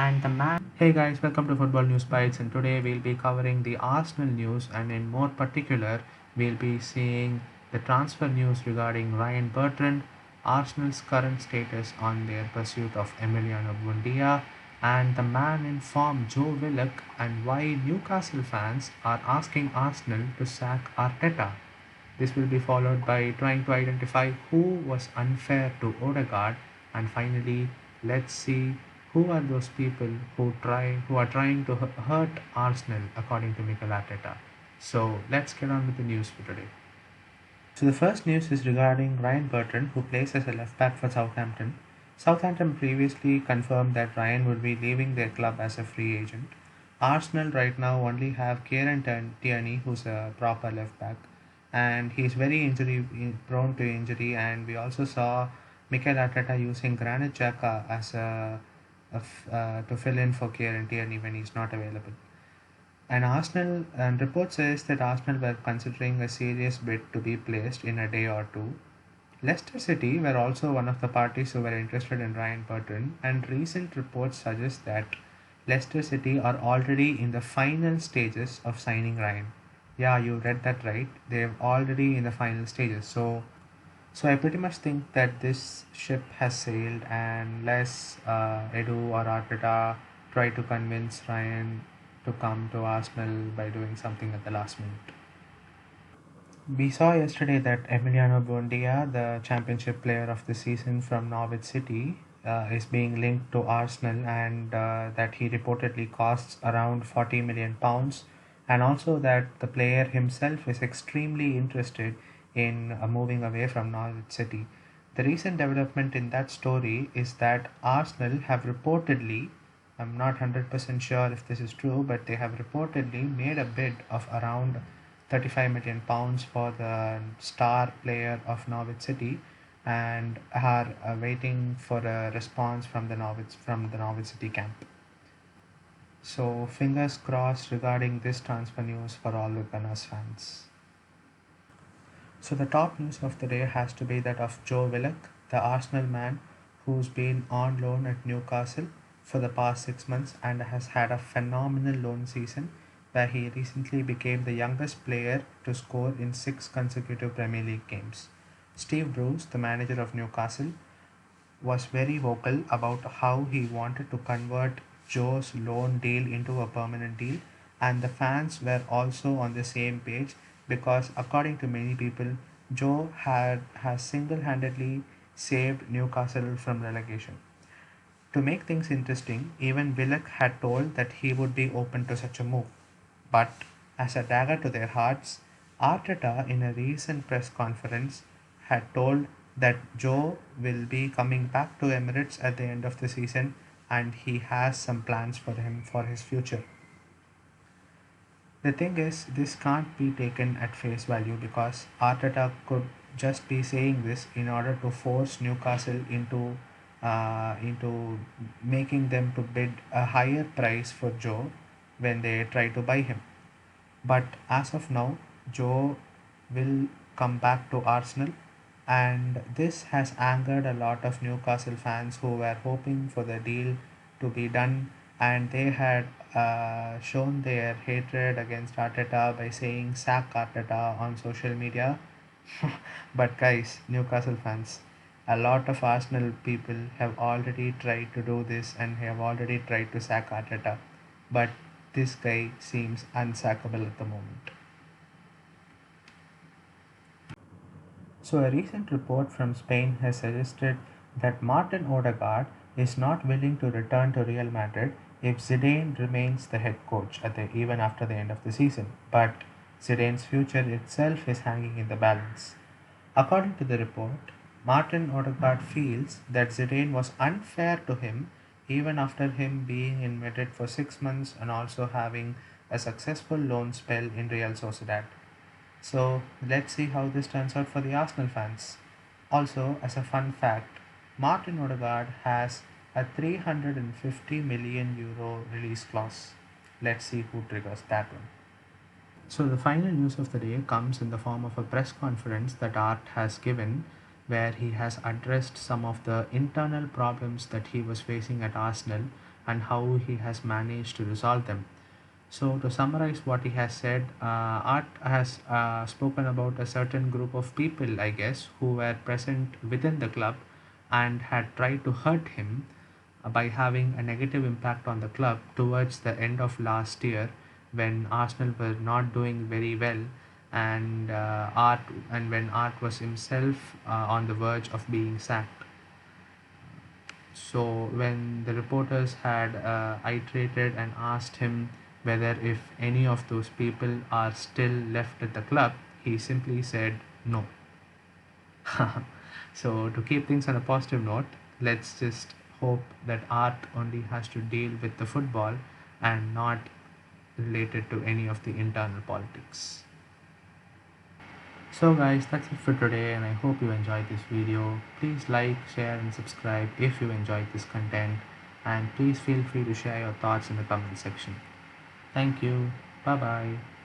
and the man. Hey guys, welcome to Football News Bites, and today we'll be covering the Arsenal news, and in more particular, we'll be seeing the transfer news regarding Ryan Bertrand, Arsenal's current status on their pursuit of Emiliano Buendia, and the man in form Joe Willock, and why Newcastle fans are asking Arsenal to sack Arteta. This will be followed by trying to identify who was unfair to Odegaard, and finally, let's see who are those people who are trying to hurt Arsenal according to Mikel Arteta. So let's get on with the news for today. So the first news is regarding Ryan Bertrand, who plays as a left back for Southampton. Southampton previously confirmed that Ryan would be leaving their club as a free agent. Arsenal right now only have Kieran Tierney, who's a proper left back, and he's very injury prone to injury. And we also saw Mikel Arteta using Granit Xhaka as to fill in for Kieran Tierney when he's not available. And report says that Arsenal were considering a serious bid to be placed in a day or two. Leicester City were also one of the parties who were interested in Ryan Bertrand, and recent reports suggest that Leicester City are already in the final stages of signing Ryan. Yeah, you read that right. They're already in the final stages. So I pretty much think that this ship has sailed, and unless Edu or Arteta try to convince Ryan to come to Arsenal by doing something at the last minute. We saw yesterday that Emiliano Buendia, the championship player of the season from Norwich City, is being linked to Arsenal, and that he reportedly costs around £40 million, and also that the player himself is extremely interested in moving away from Norwich City. The recent development in that story is that Arsenal have reportedly, I'm not 100% sure if this is true, but they have reportedly made a bid of around £35 million for the star player of Norwich City, and are waiting for a response from the Norwich City camp. So fingers crossed regarding this transfer news for all the Gunners fans. So the top news of the day has to be that of Joe Willock, the Arsenal man who's been on loan at Newcastle for the past 6 months and has had a phenomenal loan season, where he recently became the youngest player to score in 6 consecutive Premier League games. Steve Bruce, the manager of Newcastle, was very vocal about how he wanted to convert Joe's loan deal into a permanent deal, and the fans were also on the same page because, according to many people, Joe has single-handedly saved Newcastle from relegation. To make things interesting, even Willock had told that he would be open to such a move. But, as a dagger to their hearts, Arteta in a recent press conference had told that Joe will be coming back to Emirates at the end of the season, and he has some plans for him for his future. The thing is, this can't be taken at face value because Arteta could just be saying this in order to force Newcastle into making them to bid a higher price for Joe when they try to buy him. But as of now, Joe will come back to Arsenal, and this has angered a lot of Newcastle fans who were hoping for the deal to be done, and they had shown their hatred against Arteta by saying sack Arteta on social media. But guys, Newcastle fans, a lot of Arsenal people have already tried to do this and have already tried to sack Arteta, but this guy seems unsackable at the moment. So, a recent report from Spain has suggested that Martin Odegaard is not willing to return to Real Madrid if Zidane remains the head coach even after the end of the season. But Zidane's future itself is hanging in the balance. According to the report, Martin Odegaard feels that Zidane was unfair to him even after him being in Madrid for 6 months and also having a successful loan spell in Real Sociedad. So let's see how this turns out for the Arsenal fans. Also, as a fun fact, Martin Odegaard has a 350 million euro release clause. Let's see who triggers that one. So the final news of the day comes in the form of a press conference that Art has given, where he has addressed some of the internal problems that he was facing at Arsenal, and how he has managed to resolve them. So, to summarize what he has said, Art has spoken about a certain group of people, I guess, who were present within the club and had tried to hurt him by having a negative impact on the club towards the end of last year when Arsenal were not doing very well, and when Art was himself on the verge of being sacked. So when the reporters had iterated and asked him whether if any of those people are still left at the club, he simply said no. So to keep things on a positive note, let's just hope that Art only has to deal with the football and not related to any of the internal politics. So guys, that's it for today, and I hope you enjoyed this video. Please like, share and subscribe if you enjoyed this content, and please feel free to share your thoughts in the comment section. Thank you. Bye bye.